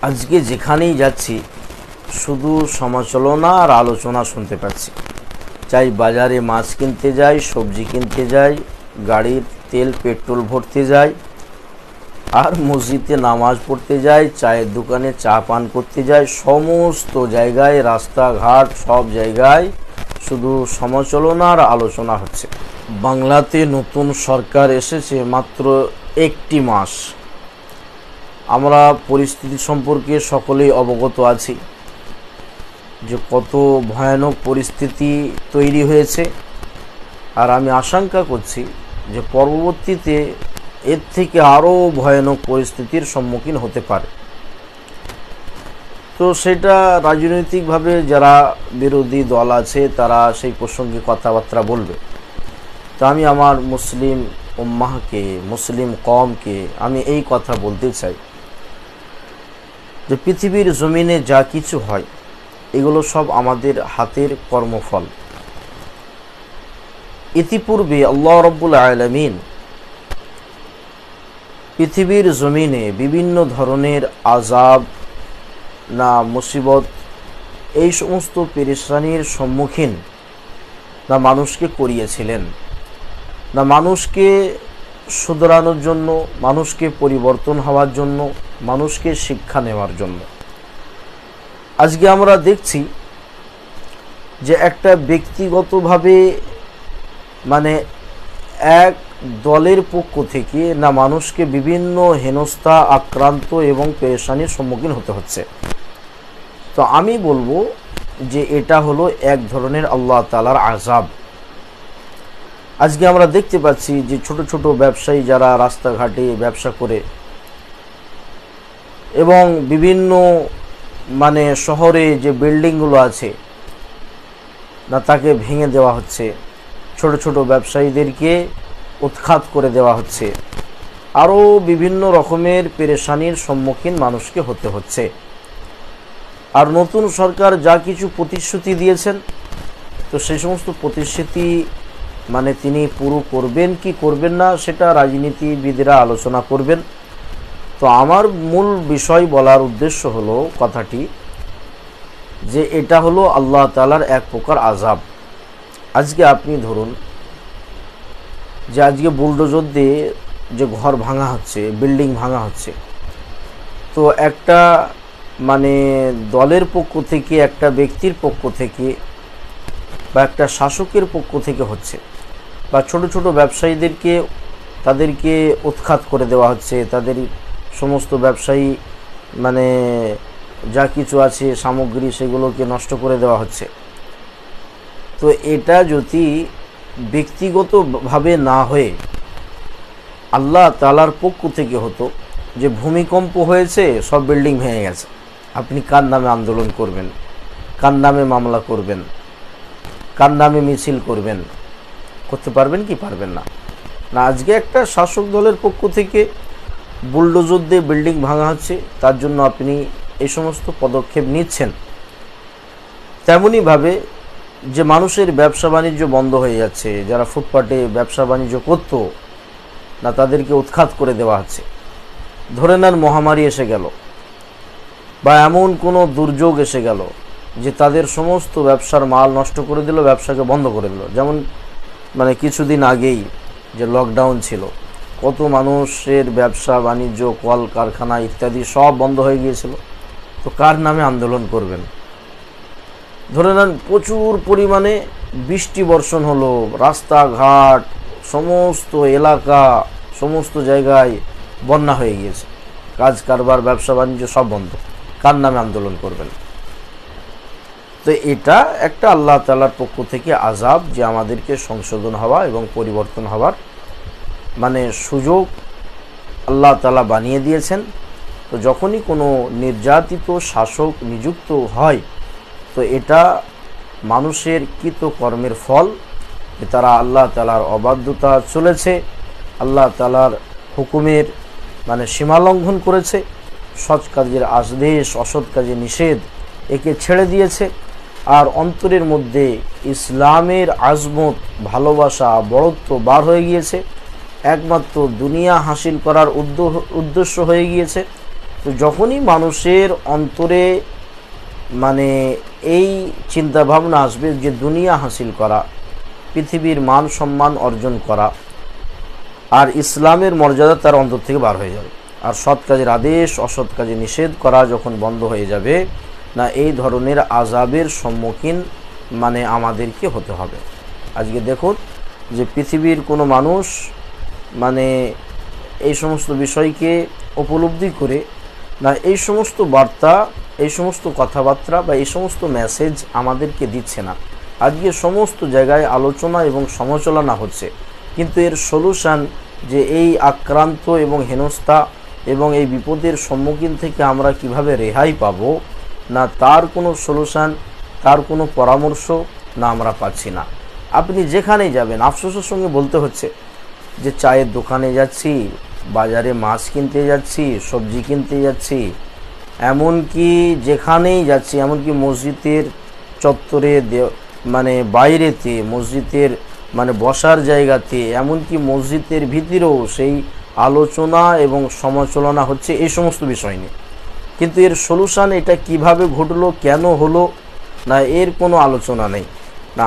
আজকে যেখানেই যাচ্ছি শুধু সমালোচনা আর আলোচনা শুনতে পাচ্ছি। চাই বাজারে মাছ কিনতে যাই, সবজি কিনতে যাই, গাড়ির তেল পেট্রোল ভরতে যাই, আর মসজিদে নামাজ পড়তে যাই, চায়ের দোকানে চা পান করতে যাই, সমস্ত জায়গায় রাস্তাঘাট সব জায়গায় শুধু সমালোচনা আর আলোচনা হচ্ছে। বাংলাতে নতুন সরকার এসেছে মাত্র একটি মাস। আমরা পরিস্থিতি সম্পর্কে সকলেই অবগত আছি যে কত ভয়ানক পরিস্থিতি তৈরি হয়েছে, আর আমি আশঙ্কা করছি যে পরবর্তীতে এর থেকে আরও ভয়ানক পরিস্থিতির সম্মুখীন হতে পারে। তো সেটা রাজনৈতিকভাবে যারা বিরোধী দল আছে তারা সেই প্রসঙ্গে কথাবার্তা বলবে। তো আমি আমার মুসলিম উম্মাহকে, মুসলিম কওমকে আমি এই কথা বলতে চাই যে পৃথিবীর জমিনে যা কিছু হয় এগুলো সব আমাদের হাতের কর্মফল। ইতিপূর্বে আল্লাহ রাব্বুল আলামিন পৃথিবীর জমিনে বিভিন্ন ধরনের আযাব না মুসিবত, এই সমস্ত পেরেশানির সম্মুখীন না মানুষকে করিয়েছিলেন, না মানুষকে শুধরানোর জন্য, মানুষকে পরিবর্তন হওয়ার জন্য, মানুষকে শিক্ষা নেওয়ার জন্য। আজকে আমরা দেখছি যে একটা ব্যক্তিগতভাবে এক দলের পক্ষ থেকে না মানুষকে বিভিন্ন হেনস্থা, আক্রান্ত এবং পেরেশানির সম্মুখীন হতে হচ্ছে। তো আমি বলবো যে এটা হলো এক ধরনের আল্লাহ তাআলার আযাব। আজকে আমরা দেখতে পাচ্ছি যে ছোট ছোট ব্যবসায়ী যারা রাস্তাঘাটে ব্যবসা করে এবং বিভিন্ন শহরে যে বিল্ডিংগুলো আছে না তাকে ভেঙে দেওয়া হচ্ছে, ছোট ছোট ব্যবসায়ীদেরকে উৎখাত করে দেওয়া হচ্ছে, আরও বিভিন্ন রকমের পেরেশানির সম্মুখীন মানুষকে হতে হচ্ছে। আর নতুন সরকার যা কিছু প্রতিশ্রুতি দিয়েছেন, তো সেই সমস্ত প্রতিশ্রুতি তিনি পুরো করবেন কি করবেন না সেটা রাজনীতিবিদরা আলোচনা করবেন। তো আমার মূল বিষয় বলার উদ্দেশ্য হলো কথাটি যে এটা হলো আল্লাহ তাআলার এক প্রকার আযাব। আজকে আপনি ধরুন যে আজকে বুলডোজার দিয়ে যে ঘর ভাঙা হচ্ছে, বিল্ডিং ভাঙা হচ্ছে, তো একটা দলের পক্ষ থেকে, একটা ব্যক্তির পক্ষ থেকে বা একটা শাসকের পক্ষ থেকে হচ্ছে, বা ছোট ছোট ব্যবসায়ীদেরকে তাদেরকে উৎখাত করে দেওয়া হচ্ছে, তাদের সমস্ত ব্যবসায়ী যা কিছু আছে সামগ্রী সেগুলোকে নষ্ট করে দেওয়া হচ্ছে। তো এটা যদি ব্যক্তিগতভাবে না হয়ে আল্লাহ তাআলার পক্ষ থেকে হতো, যে ভূমিকম্প হয়েছে সব বিল্ডিং ভেঙে গেছে, আপনি কার নামে আন্দোলন করবেন, কার নামে মামলা করবেন, কার নামে মিছিল করবেন? করতে পারবেন কি পারবেন না? না, আজকে একটা শাসক দলের পক্ষ থেকে বুলডোজার দিয়ে বিল্ডিং ভাঙা হচ্ছে, তার জন্য আপনি এই সমস্ত পদক্ষেপ নিচ্ছেন। তেমনইভাবে যে মানুষের ব্যবসা বাণিজ্য বন্ধ হয়ে যাচ্ছে, যারা ফুটপাতে ব্যবসা বাণিজ্য করত না তাদেরকে উৎখাত করে দেওয়া হচ্ছে। ধরে নেন মহামারী এসে গেল বা এমন কোনো দুর্যোগ এসে গেল যে তাদের সমস্ত ব্যবসার মাল নষ্ট করে দিল, ব্যবসাকে বন্ধ করে দিল। যেমন কিছুদিন আগেই যে লকডাউন ছিল, কত মানুষের ব্যবসা বাণিজ্য, কল কারখানা ইত্যাদি সব বন্ধ হয়ে গিয়েছিল। তো কার নামে আন্দোলন করবেন? ধরে নেন প্রচুর পরিমাণে বৃষ্টি বর্ষণ হলো, রাস্তাঘাট সমস্ত এলাকা সমস্ত জায়গায় বন্যা হয়ে গিয়েছে, কাজ কারবার ব্যবসা বাণিজ্য সব বন্ধ, কার নামে আন্দোলন করবেন? তো এটা একটা আল্লাহ তাআলার পক্ষ থেকে আযাব, যে আমাদেরকে সংশোধন হওয়া এবং পরিবর্তন হওয়ার সুযোগ আল্লাহ তাআলা বানিয়ে দিয়েছেন। তো যখনই কোনো নির্যাতিত শাসক নিযুক্ত হয়, তো এটা মানুষের কৃতকর্মের ফল, যে তারা আল্লাহ তাআলার অবাধ্যতা চলেছে, আল্লাহ তাআলার হুকুমের সীমা লঙ্ঘন করেছে, সৎ কাজের আদেশ অসৎ কাজের নিষেধ একে ছেড়ে দিয়েছে, আর অন্তরের মধ্যে ইসলামের আজমত, ভালোবাসা, বড়ত্ব বার হয়ে গিয়েছে, একমাত্র দুনিয়া হাসিল করার উদ্দেশ্য হয়ে গিয়েছে। তো তো যখনই মানুষের অন্তরে মানে এই চিন্তা ভাবনা আসবে যে দুনিয়া হাসিল করা, পৃথিবীর মান সম্মান অর্জন করা, আর ইসলামের মর্যাদা তার অন্তর থেকে বার হয়ে যাবে। আর সৎ কাজের আদেশ, অসৎ কাজে নিষেধ করা যখন বন্ধ হয়ে যাবে না, এই ধরনের আযাবের সম্মুখীন আমাদেরকে হতে হবে। আজকে দেখুন যে পৃথিবীর কোনো মানুষ এই সমস্ত বিষয়কে উপলব্ধি করে না, এই সমস্ত বার্তা, এই সমস্ত কথাবার্তা বা এই সমস্ত মেসেজ আমাদেরকে দিচ্ছে না। আজকে সমস্ত জায়গায় আলোচনা এবং সমালোচনা হচ্ছে, কিন্তু এর সলিউশন যে এই আক্রান্ত এবং হেনস্থা এবং এই বিপদের সম্মুখীন থেকে আমরা কিভাবে রেহাই পাব না, তার কোনো সলিউশন, তার কোনো পরামর্শ না আমরা পাচ্ছি না। আপনি যেখানেই যাবেন আফসোসের সঙ্গে বলতে হচ্ছে যে চায়ের দোকানে যাচ্ছি, বাজারে মাছ কিনতে যাচ্ছি, সবজি কিনতে যাচ্ছি, এমনকি যেখানেই যাচ্ছি, এমনকি মসজিদের চত্বরে বাইরেতে, মসজিদের বসার জায়গাতে, এমনকি মসজিদের ভিতরেও সেই আলোচনা এবং সমালোচনা হচ্ছে এই সমস্ত বিষয় নিয়ে। কিন্তু এর সলিউশন এটা কিভাবে ঘটলো, কেন হলো না, এর কোনো আলোচনা নেই না।